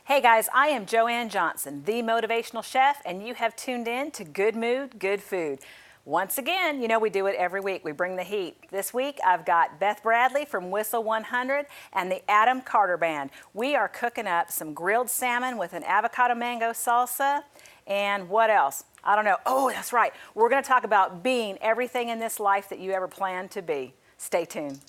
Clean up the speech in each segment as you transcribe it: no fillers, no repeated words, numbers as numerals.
Hey guys, I am Joanne Johnson, the motivational chef, and you have tuned in to Good Mood, Good Food. Once again, you know we do it every week. We bring the heat. This week I've got Beth Bradley from Whistle 100 and the Adam Carter Band. We are cooking up some grilled salmon with an avocado mango salsa. And what else? I don't know. Oh, that's right. We're going to talk about being everything in this life that you ever planned to be. Stay tuned.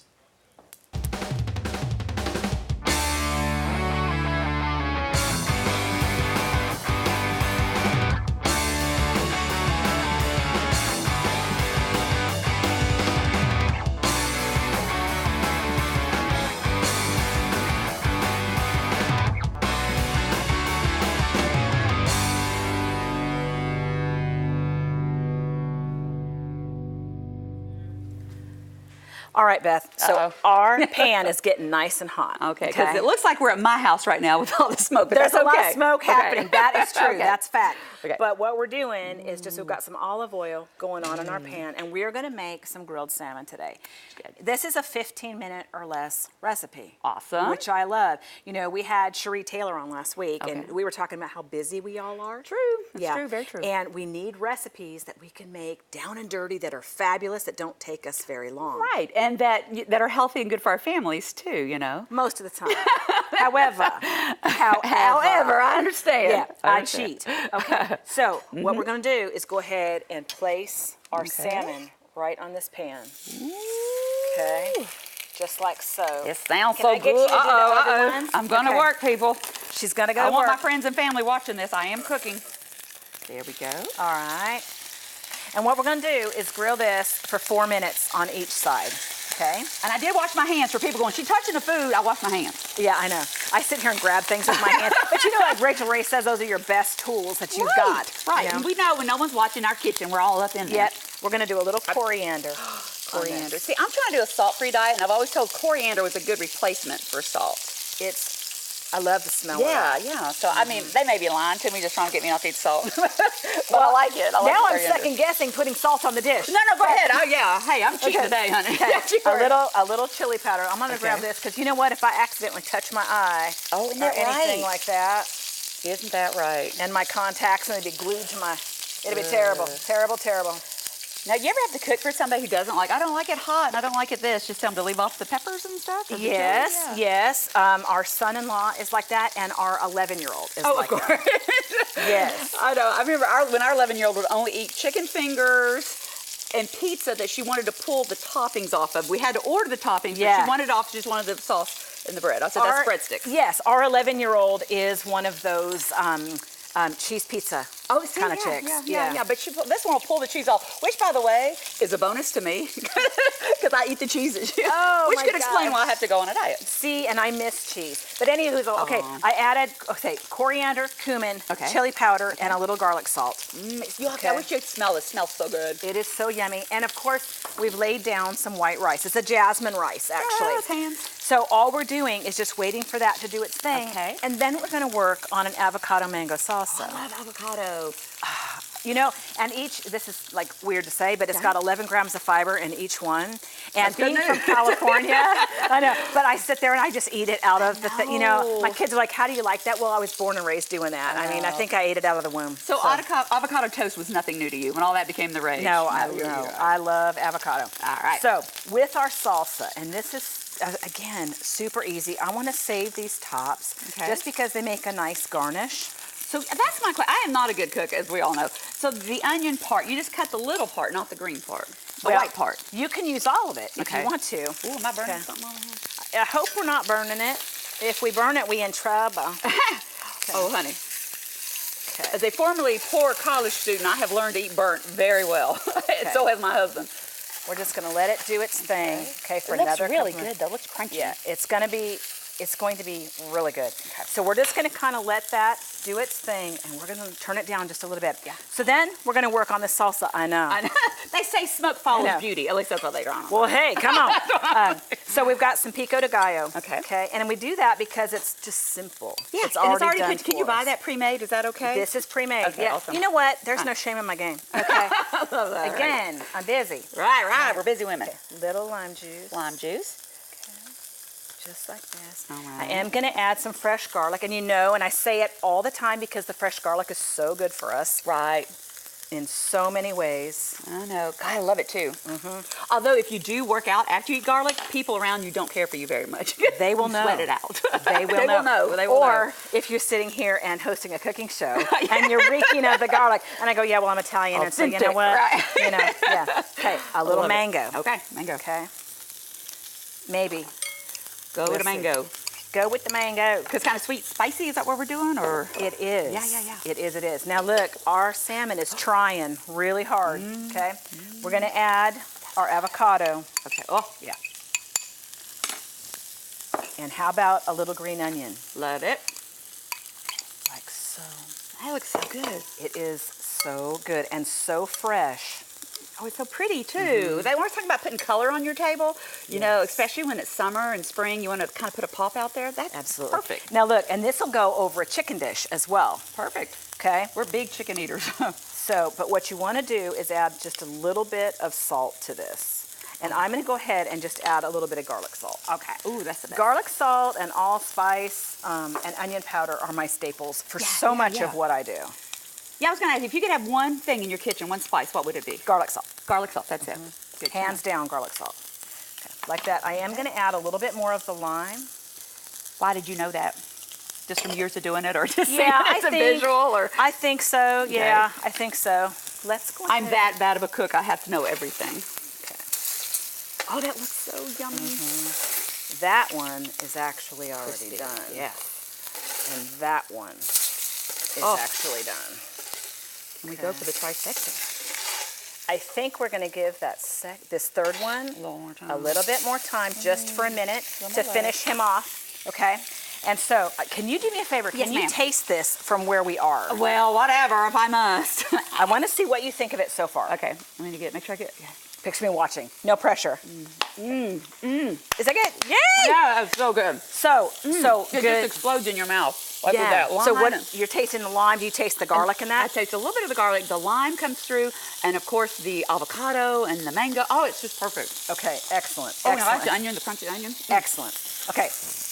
All right, Beth, so our pan is getting nice and hot. Okay, because it looks like we're at my house right now with all the smoke, but There's that's a lot of smoke happening. That is true. Okay. That's fact. Okay. But what we're doing is just we've got some olive oil going on in our pan, and we are going to make some grilled salmon today. This is a 15-minute or less recipe. Awesome. Which I love. You know, we had Cherie Taylor on last week, and we were talking about how busy we all are. True. That's true. Very true. And we need recipes that we can make down and dirty that are fabulous, that don't take us very long. Right, and that are healthy and good for our families too, you know. Most of the time. However, I understand. Yeah, I cheat. Okay, so what we're going to do is go ahead and place our salmon right on this pan. Okay, just like so. It sounds Can I so get you good. to do the other ones? I'm going to work, people. She's going to go I to want work. my friends and family watching this. I am cooking. There we go. All right. And what we're going to do is grill this for 4 minutes on each side. Okay. And I did wash my hands for people going, she's touching the food, I wash my hands. Yeah, I know. I sit here and grab things with my hands. But you know, like Rachel Ray says, those are your best tools that you've got. Right, You know? and we know when no one's watching our kitchen, we're all up in there. Yet, we're going to do a little coriander. Coriander. See, I'm trying to do a salt-free diet, and I've always told coriander was a good replacement for salt. I love the smell of that. Yeah. So, I mean, they may be lying to me, just trying to get me not to eat salt. But I like it. Now I'm second guessing putting salt on the dish. No, go ahead. Oh, yeah. Hey, I'm cheating today, honey. Okay. A little chili powder. I'm going to grab this because you know what? If I accidentally touch my eye or anything like that. Isn't that right? And my contacts and it'd be glued to my, it'd be terrible. Terrible. Now, you ever have to cook for somebody who doesn't like, I don't like it hot and I don't like it this, just tell them to leave off the peppers and stuff? Yes. Our son-in-law is like that, and our 11-year-old is like that. Yes. I know. I remember when our 11-year-old would only eat chicken fingers and pizza that she wanted to pull the toppings off of. We had to order the toppings, but she wanted it off, she just wanted the sauce and the bread. I said, that's breadsticks. Yes, our 11-year-old is one of those cheese pizza kind of chicks. Yeah. But this one will pull the cheese off, which, by the way, is a bonus to me because I eat the cheeses. Which could explain why I have to go on a diet. See, and I miss cheese. But anywho, I added coriander, cumin, chili powder, and a little garlic salt. I wish you'd smell it. It smells so good. It is so yummy. And of course, we've laid down some white rice. It's a jasmine rice, actually. So all we're doing is just waiting for that to do its thing. Okay. And then we're going to work on an avocado mango salsa. I love avocado. You know, and this is like weird to say, but it's got 11 grams of fiber in each one. And being from California, I know, but I sit there and I just eat it out of the thing. You know, my kids are like, how do you like that? Well, I was born and raised doing that. I mean, I think I ate it out of the womb. So avocado toast was nothing new to you when all that became the rage? No, I love avocado. All right. So with our salsa, and this is, again, super easy. I want to save these tops just because they make a nice garnish. So that's my question. I am not a good cook, as we all know. So the onion part, you just cut the little part, not the green part, the white part. You can use all of it if you want to. Ooh, am I burning something on here? I hope we're not burning it. If we burn it, we in trouble. Oh, honey. As a formerly poor college student, I have learned to eat burnt very well. And so has my husband. We're just going to let it do its thing. Okay, for another. It looks really good, though. It looks crunchy. Yeah, it's going to be really good. Okay. So we're just going to kind of let that do its thing, and we're going to turn it down just a little bit. Yeah. So then we're going to work on the salsa. I know. They say smoke follows beauty. At least that's what they're on. Well, hey, come on. So we've got some pico de gallo. Okay. And we do that because it's just simple. Yeah. It's already done. Can you buy that pre-made? Is that okay? This is pre-made. Okay, awesome. You know what? There's no shame in my game. Okay. I love that. Again, I'm busy. Right. We're busy women. Little lime juice. Lime juice. just like this. All I right. am going to add some fresh garlic, and and I say it all the time because the fresh garlic is so good for us. Right. In so many ways. I know. God, I love it too. Although if you do work out after you eat garlic, people around you don't care for you very much. They will know. Sweat it out. They will They know. will know. They will or know. if you're sitting here and hosting a cooking show and you're reeking of the garlic, and I go, yeah, well, I'm Italian, and so you know Authentic, what? right. Yeah. Okay, a little love it. mango. Okay, mango. Okay. Maybe. Go with a Let's see. mango. Go with the mango. Because kind of sweet, spicy, is that what we're doing? Or It is. Yeah. It is, it is. Now look, our salmon is trying really hard, okay? We're gonna add our avocado. Okay. Oh, yeah. And how about a little green onion? Love it. Like so. That looks so good. It is so good and so fresh. Oh, it's so pretty too. They were talking about putting color on your table. You know, especially when it's summer and spring, you want to kind of put a pop out there. That's Absolutely. perfect. Now look, and this will go over a chicken dish as well, Perfect. okay? We're big chicken eaters. So, but what you want to do is add just a little bit of salt to this. And I'm going to go ahead and just add a little bit of garlic salt. Okay. Ooh, that's the best. Garlic salt and allspice and onion powder are my staples for so much of what I do. Yeah, I was going to ask, if you could have one thing in your kitchen, one spice, what would it be? Garlic salt. Garlic salt, that's it. Good. Hands down garlic salt. Okay. Like that. I am going to add a little bit more of the lime. Why did you know that? Just from years of doing it, or just seeing Yeah, it as a visual? Or I think so. Yeah, I think so. Let's go ahead. I'm that bad of a cook. I have to know everything. Okay. Oh, that looks so yummy. That one is actually already done. Yeah. And that one is actually done. And we go for the trifecta. I think we're going to give that this third one a little bit more time, just for a minute, to finish him off. Okay. And so, can you do me a favor? Yes, Can you ma'am. taste this from where we are? Well, whatever, if I must. I want to see what you think of it so far. Okay, I'm gonna make sure I get. Yeah. Picture me watching. No pressure. Is that good? Yay! Yeah, that's so good. So It good. just explodes in your mouth. Like with that lime. So what? You're tasting the lime. Do you taste the garlic in I that? taste a little bit of the garlic. The lime comes through, and of course the avocado and the mango. Oh, it's just perfect. Okay. Excellent. Oh, and I like Excellent. the onion, the crunchy onion. Excellent. Okay.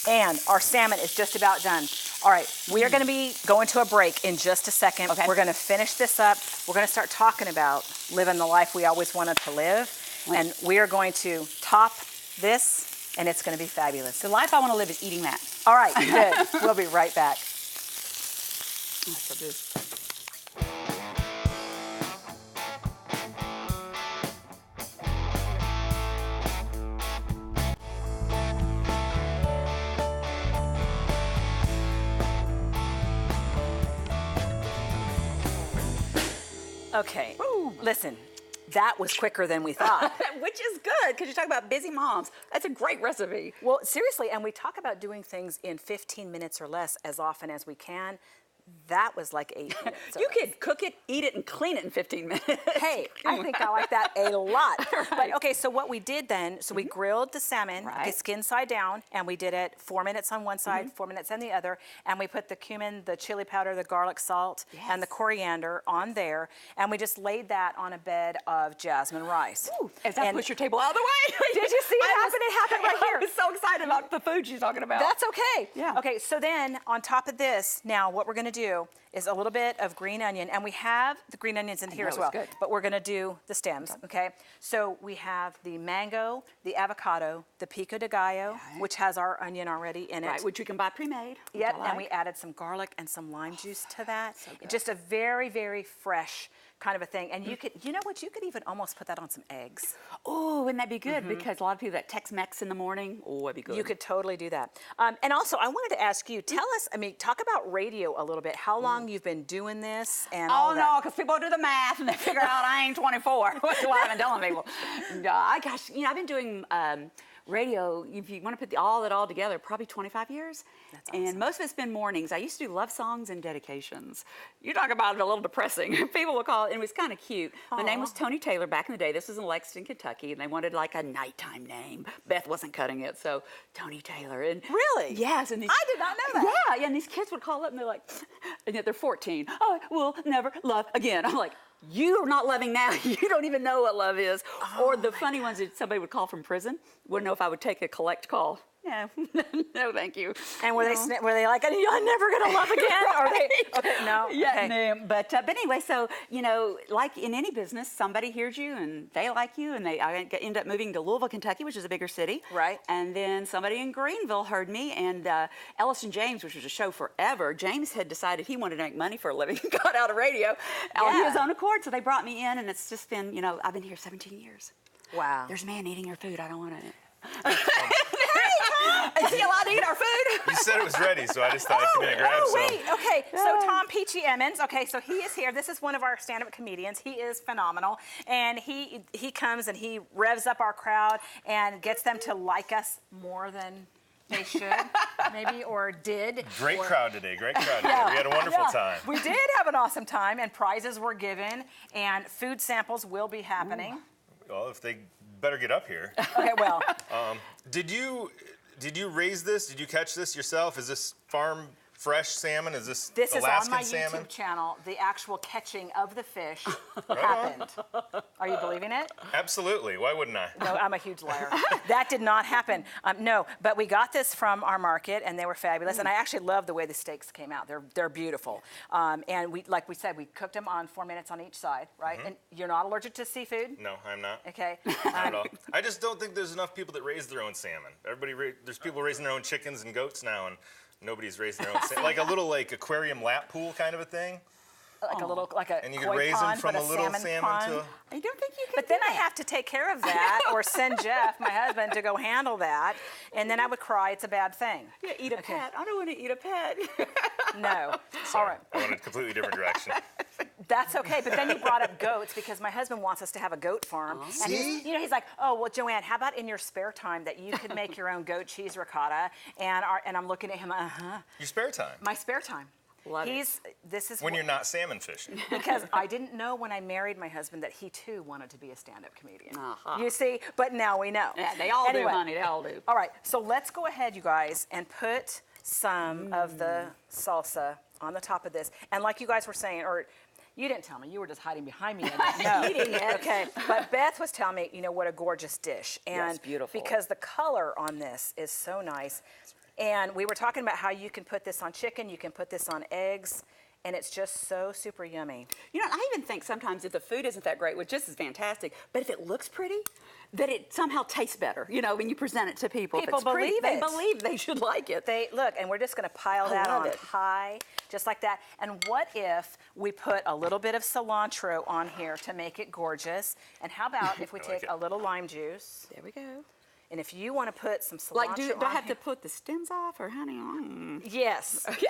And our salmon is just about done. All right, we are going to be going to a break in just a second. Okay. We're going to finish this up. We're going to start talking about living the life we always wanted to live. Right. And we are going to top this, and it's going to be fabulous. The life I want to live is eating that. All right, good. We'll be right back. Oh, so good. Okay, listen, that was quicker than we thought. Which is good, because you talk about busy moms. That's a great recipe. Well, seriously, and we talk about doing things in 15 minutes or less as often as we can. That was like 8 minutes. You could cook it, eat it, and clean it in 15 minutes. Hey, I think I like that a lot. Right. But okay, so what we did then, so we grilled the salmon, Right. okay, skin side down, and we did it 4 minutes on one side, 4 minutes on the other, and we put the cumin, the chili powder, the garlic salt, and the coriander on there, and we just laid that on a bed of jasmine rice. Ooh, as I And push your table out of the way. Did you see it happen? It happened right here. I was so excited about the food she's talking about. That's okay. Yeah. Okay, so then on top of this, now what we're going to do is a little bit of green onion, and we have the green onions in here know, as it's well, good. but we're going to do the stems, okay? So we have the mango, the avocado, the pico de gallo, which has our onion already in it. Right, which you can buy pre-made. which Yep, I like. and we added some garlic and some lime juice to that. Just a very, very fresh kind of a thing. And you could, you know what, you could even almost put that on some eggs. Oh, wouldn't that be good? Because a lot of people that Tex-Mex in the morning, oh, that'd be good. You could totally do that. And also, I wanted to ask you, tell us, I mean, talk about radio a little bit, how long you've been doing this and all Oh, that. no, because people do the math and they figure out I ain't 24. That's why I've been telling people. Gosh, you know, I've been doing radio, if you want to put it all together, probably 25 years. That's awesome. And most of it's been mornings. I used to do love songs and dedications. You talk about it a little depressing. People will call it, and it was kind of cute. My name was Tony Taylor back in the day. This was in Lexington, Kentucky, and they wanted like a nighttime name. Beth wasn't cutting it, so Tony Taylor. And Really? Yes. And these, I did not know that. Yeah, and these kids would call up and they're like, and yet they're 14. I will never love again. I'm like, you are not loving now. You don't even know what love is. Or the funny ones that somebody would call from prison, wouldn't know if I would take a collect call. No, no, thank you. And were they like, I'm never gonna love again? Or they? Okay, no. Yeah, Okay. no. But anyway, so like in any business, somebody hears you and they like you, and I end up moving to Louisville, Kentucky, which is a bigger city. Right. And then somebody in Greenville heard me, and Ellis and James, which was a show forever. James had decided he wanted to make money for a living, got out of radio on his own accord, so they brought me in, and it's just been, I've been here 17 years. Wow. There's a man eating your food. I don't want to. Is he allowed to eat our food? You said it was ready, so I just thought I'd come in and grab some. Wait, okay, so Tom Peachy Emmons, okay, so he is here. This is one of our stand-up comedians. He is phenomenal, and he comes and he revs up our crowd and gets them to like us more than they should, maybe, or did. Great crowd today, great crowd today. We had a wonderful time. We did have an awesome time, and prizes were given, and food samples will be happening. Well, if they better get up here. Okay, well. Did you raise this? Did you catch this yourself? Is this farm fresh salmon? Is this This Alaskan is on my salmon? YouTube channel. The actual catching of the fish happened. Are you believing it? Absolutely. Why wouldn't I? No, I'm a huge liar. That did not happen. No, but we got this from our market, and they were fabulous. And I actually love the way the steaks came out. They're beautiful. And like we said, we cooked them on 4 minutes on each side, right? And you're not allergic to seafood? No, I'm not. Okay. Not at all. I just don't think there's enough people that raise their own salmon. There's people raising their own chickens and goats now, and nobody's raising their own salmon. Like a little aquarium lap pool kind of a thing. Like a And you could koi raise pond, them from but a little salmon salmon pond. to a... I don't think you can. But then I have to take care of that or send Jeff, my husband, to go handle that. And then I would cry, it's a bad thing. Yeah, eat a pet. I don't want to eat a pet. No. Sorry, All right. I went in a completely different direction. That's okay, but then you brought up goats because my husband wants us to have a goat farm. And See? he's like, oh, well, Joanne, how about in your spare time that you could make your own goat cheese ricotta? And I'm looking at him, Your spare time. my spare time. Love it. This is When you're not salmon fishing. because I didn't know when I married my husband that he too wanted to be a stand-up comedian. Uh-huh. You see, but now we know. Yeah, they all Anyway. do, honey. They all do. All right, so let's go ahead, you guys, and put some of the salsa on the top of this. And like you guys were saying, or you didn't tell me, you were just hiding behind me. No, Eating it. okay. But Beth was telling me, what a gorgeous dish. And Yes, beautiful. because the color on this is so nice. And we were talking about how you can put this on chicken, you can put this on eggs, and it's just so super yummy. I even think sometimes if the food isn't that great, which this is fantastic, but if it looks pretty, that it somehow tastes better, when you present it to people. People if it's pretty, believe they it. believe they should like it. Look, and we're just going to pile that love on it. high, just like that. And what if we put a little bit of cilantro on here to make it gorgeous? And how about if we I like take it. a little lime juice? There we go. And if you want to put some cilantro Like, do I on have here- to put the stems off, or honey? Yes. Okay.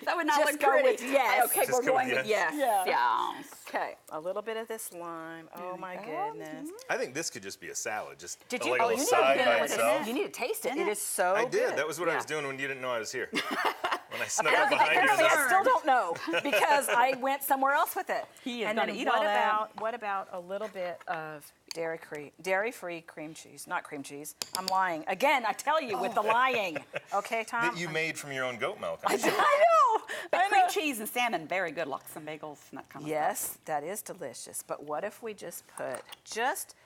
That would not Just look go pretty. with yes. Okay, Just we're go with going with yes. yes. Yeah. Yes. Okay, a little bit of this lime. Oh my goodness. I think this could just be a salad, just Did like you? a little You need to side get by it with itself. it. You need to taste it. Didn't It it? is so I did. good. That was what I Yeah. was doing when you didn't know I was here. When I snuck up Apparently, behind you. I still don't know because I went somewhere else with it. He is and gonna then eat what all that. about what about a little bit of dairy-free cream cheese? Not cream cheese. I'm lying again. I tell you with the lying. Okay, Tom. That you made from your own goat milk. I know. But I cream know. cheese and salmon, very good. Like some bagels and that kind of stuff. Yes, that is delicious. But what if we just put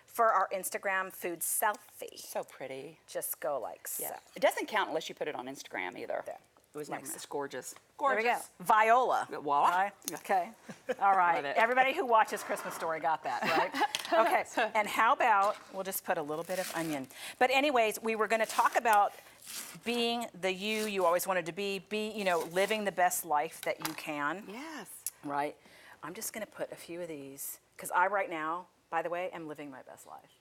for our Instagram food selfie? So pretty. Just go like Yeah. so. It doesn't count unless you put it on Instagram either. There. It was Like nice. that. It's gorgeous. There we go. Gorgeous. Viola. Voila. Right? Okay. All right. Love it. Everybody who watches Christmas Story got that, right? Okay. And how about we'll just put a little bit of onion. But anyways, we were going to talk about being the you always wanted to be, living the best life that you can, Yes. right? I'm just going to put a few of these because I right now, by the way, am living my best life.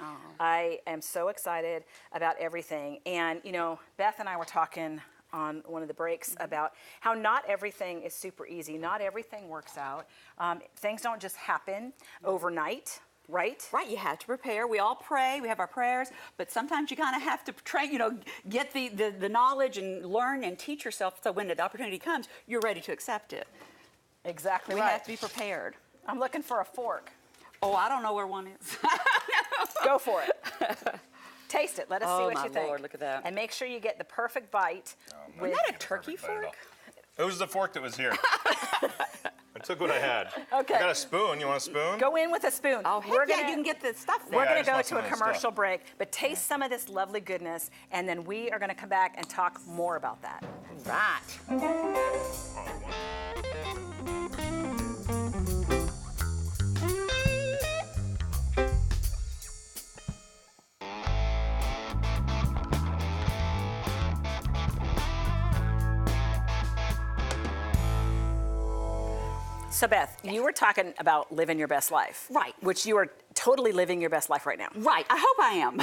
Oh. I am so excited about everything. And, Beth and I were talking on one of the breaks about how not everything is super easy. Not everything works out. Things don't just happen overnight, right? Right, you have to prepare. We all pray, we have our prayers, but sometimes you kind of have to train, get the knowledge and learn and teach yourself so when the opportunity comes, you're ready to accept it. Exactly We right. have to be prepared. I'm looking for a fork. Oh, I don't know where one is. Go for it. Taste it. Let us see Oh, what my you think. Lord, look at that. And make sure you get the perfect bite. no. with- Isn't that a turkey Perfect bite at fork? all. It was the fork that was here. I took what I had. Okay. I got a spoon. You want a spoon? Go in with a spoon. Oh, heck yeah, you can get the stuff there. We're Yeah, I going to just go want to a some of this commercial stuff. break, but taste some of this lovely goodness, and then we are going to come back and talk more about that. Right. So Beth, you were talking about living your best life. Right. Which you are totally living your best life right now. Right, I hope I am.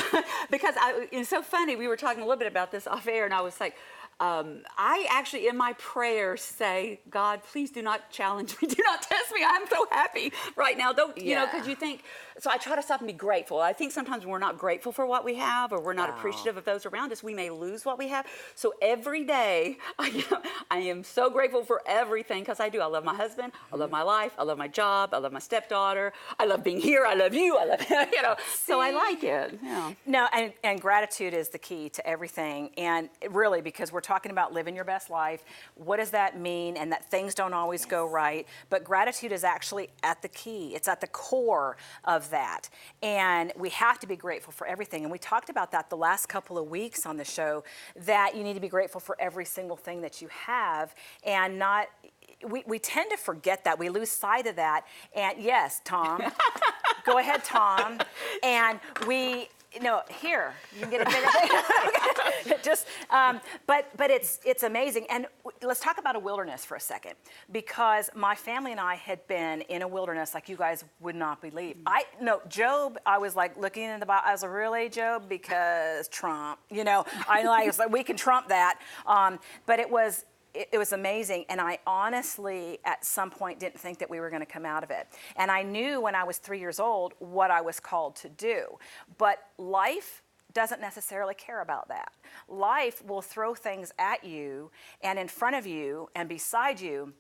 Because it's so funny, we were talking a little bit about this off air, and I was like, I actually, in my prayers, say, God, please do not challenge me. Do not test me. I'm so happy right now. Don't, you know, because you think, so I try to stop and be grateful. I think sometimes when we're not grateful for what we have, or we're not appreciative of those around us, we may lose what we have. So every day, I am so grateful for everything, because I do. I love my husband. I love my life. I love my job. I love my stepdaughter. I love being here. I love you. I love, you know, so I like it. Yeah. No, and gratitude is the key to everything. And really, because we're talking about living your best life, what does that mean? And that things don't always go right. But gratitude is actually at the key. It's at the core of that. And we have to be grateful for everything. And we talked about that the last couple of weeks on the show, that you need to be grateful for every single thing that you have, and not, we tend to forget that. We lose sight of that. And yes, Tom, go ahead, Tom. And we, here, you can get a minute. Just, but it's amazing. And let's talk about a wilderness for a second, because my family and I had been in a wilderness like you guys would not believe. Job, I was like looking in the Bible, I was like, really, Job? Because Trump, I was like, we can trump that. But it was amazing, and I honestly, at some point, didn't think that we were going to come out of it. And I knew when I was 3 years old what I was called to do. But life doesn't necessarily care about that. Life will throw things at you and in front of you and beside you,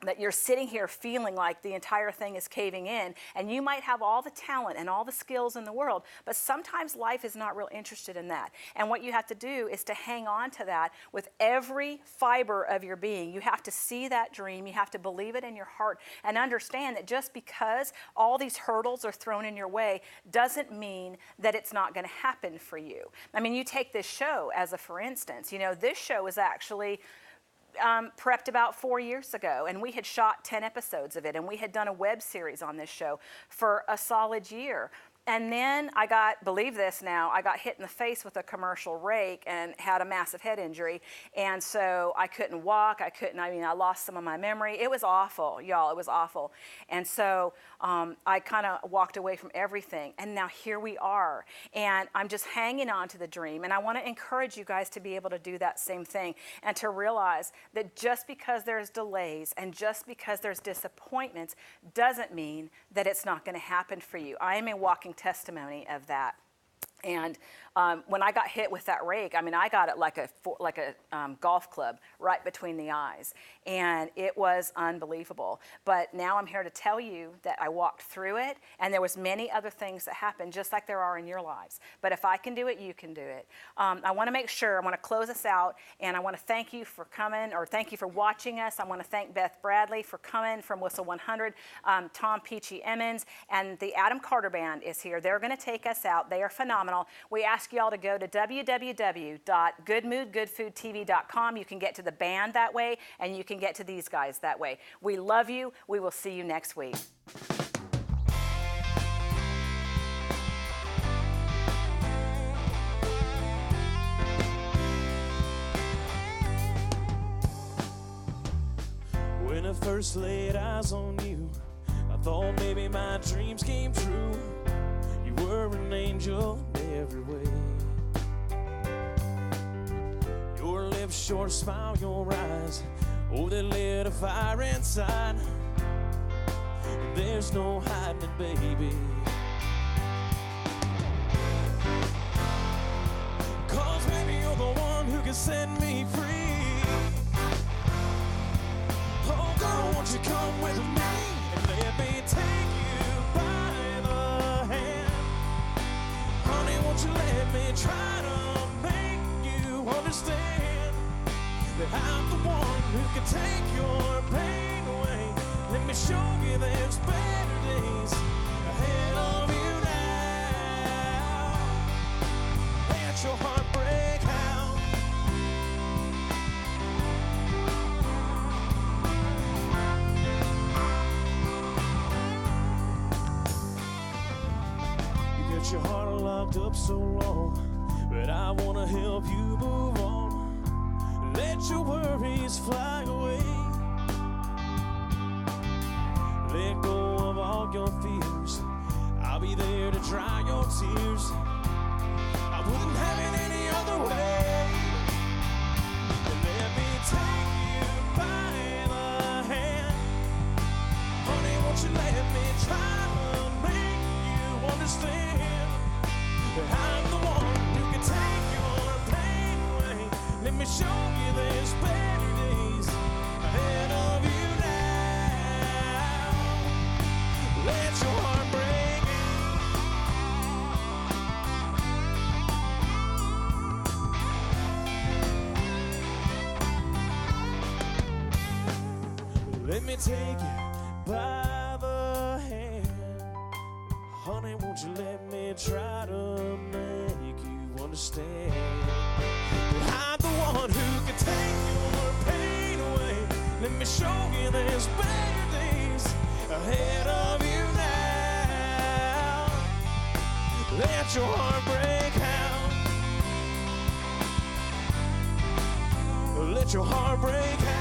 that you're sitting here feeling like the entire thing is caving in, and you might have all the talent and all the skills in the world, but sometimes life is not real interested in that. And what you have to do is to hang on to that with every fiber of your being. You have to see that dream, you have to believe it in your heart, and understand that just because all these hurdles are thrown in your way doesn't mean that it's not going to happen for you. I mean, you take this show as a for instance. This show is actually prepped about 4 years ago, and we had shot 10 episodes of it, and we had done a web series on this show for a solid year. And then I got hit in the face with a commercial rake and had a massive head injury. And so I couldn't walk, I lost some of my memory. It was awful, y'all, it was awful. And so I kind of walked away from everything. And now here we are. And I'm just hanging on to the dream. And I want to encourage you guys to be able to do that same thing, and to realize that just because there's delays and just because there's disappointments doesn't mean that it's not going to happen for you. I am a walking testimony of that. And when I got hit with that rake, I got it like a golf club right between the eyes, and it was unbelievable. But now I'm here to tell you that I walked through it, and there was many other things that happened, just like there are in your lives. But if I can do it, you can do it. I want to close us out, and I want to thank you for coming, or thank you for watching us. I want to thank Beth Bradley for coming from Whistle 100, Tom Peachy Emmons, and the Adam Carter Band is here. They're going to take us out. They are phenomenal. We ask you all to go to www.goodmoodgoodfoodtv.com. You can get to the band that way, and you can get to these guys that way. We love you. We will see you next week. When I first laid eyes on you, I thought maybe my dreams came true. You were an angel in every way. Your lips, your smile, your eyes, oh, they lit a fire inside. There's no hiding it, baby. 'Cause baby, you're the one who can set me free. Oh, girl, won't you come with me and let me take you by the hand? Honey, won't you let me try to make you understand that I'm the one who can take your pain away. Let me me show you there's better days ahead of you now. Let your heart break out. You get your heart locked up so long, but I wanna help you move on. Let your worries fly away. Let go of all your fears. I'll be there to dry your tears. I wouldn't have it any other way. And let me take you by the hand. Honey, won't you let me try to make you understand that I'm the one who can take your pain away. Let me show you there's better days ahead of you now. Let your heart break out. Let me take you by the hand. Honey, won't you let me try to make you understand that I'm the one who can take your pain away. Let me show you there's better days ahead of you now. Let your heart break out. Let your heart break out.